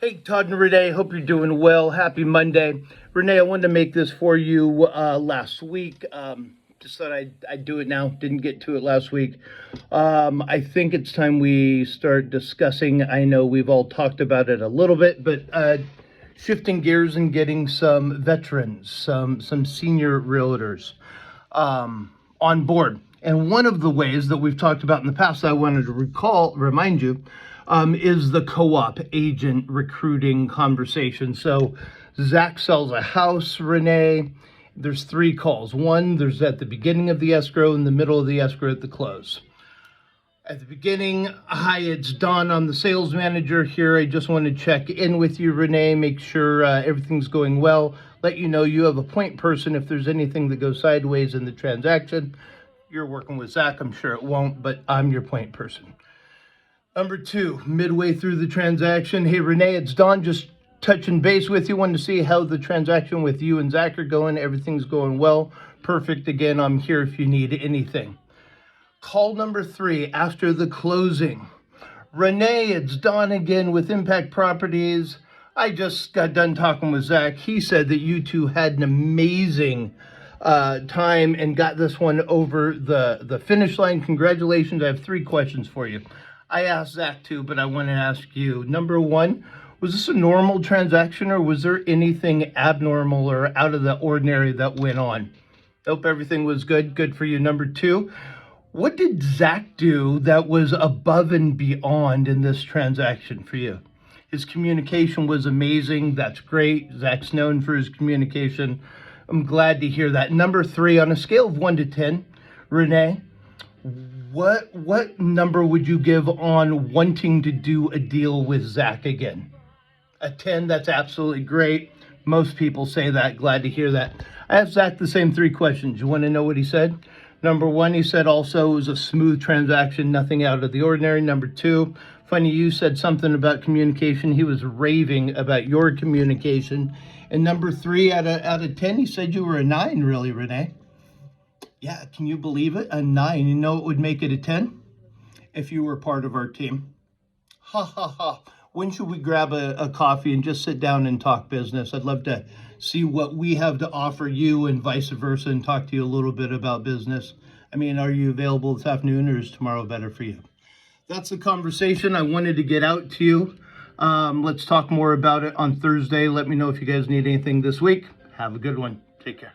Hey, Todd and Renee, hope you're doing well. Happy Monday. Renee, I wanted to make this for you last week. Just thought I'd do it now. Didn't get to it last week. I think it's time we start discussing. I know we've all talked about it a little bit, but shifting gears and getting some veterans, some senior realtors on board. And one of the ways that we've talked about in the past, I wanted to remind you, is the co-op agent recruiting conversation. So Zach sells a house, Renee. There's 3 calls. One, there's at the beginning of the escrow, in the middle of the escrow, at the close. At the beginning, hi, it's Don. I'm the sales manager here. I just want to check in with you, Renee, make sure everything's going well. Let you know you have a point person if there's anything that goes sideways in the transaction. You're working with Zach, I'm sure it won't, but I'm your point person. Number 2, midway through the transaction, hey, Renee, it's Don, just touching base with you. Wanted to see how the transaction with you and Zach are going. Everything's going well. Perfect. Again, I'm here if you need anything. Call number 3, after the closing. Renee, it's Don again with Impact Properties. I just got done talking with Zach. He said that you two had an amazing time and got this one over the finish line. Congratulations. I have 3 questions for you. I asked Zach too, but I want to ask you. Number 1, was this a normal transaction, or was there anything abnormal or out of the ordinary that went on? Hope everything was good. Good for you. Number 2, what did Zach do that was above and beyond in this transaction for you? His communication was amazing. That's great. Zach's known for his communication. I'm glad to hear that. Number 3, on a scale of 1 to 10, Renee, what number would you give on wanting to do a deal with Zach again? A 10, that's absolutely great. Most people say that. Glad to hear that. I asked Zach the same 3 questions. You want to know what he said? Number 1, he said also it was a smooth transaction, nothing out of the ordinary. Number 2, funny, you said something about communication. He was raving about your communication. And number 3, out of 10, he said you were a 9, really, Renee. Yeah, can you believe it? A 9. You know what would make it a 10? If you were part of our team. Ha, ha, ha. When should we grab a coffee and just sit down and talk business? I'd love to see what we have to offer you and vice versa and talk to you a little bit about business. I mean, are you available this afternoon, or is tomorrow better for you? That's the conversation I wanted to get out to you. Let's talk more about it on Thursday. Let me know if you guys need anything this week. Have a good one. Take care.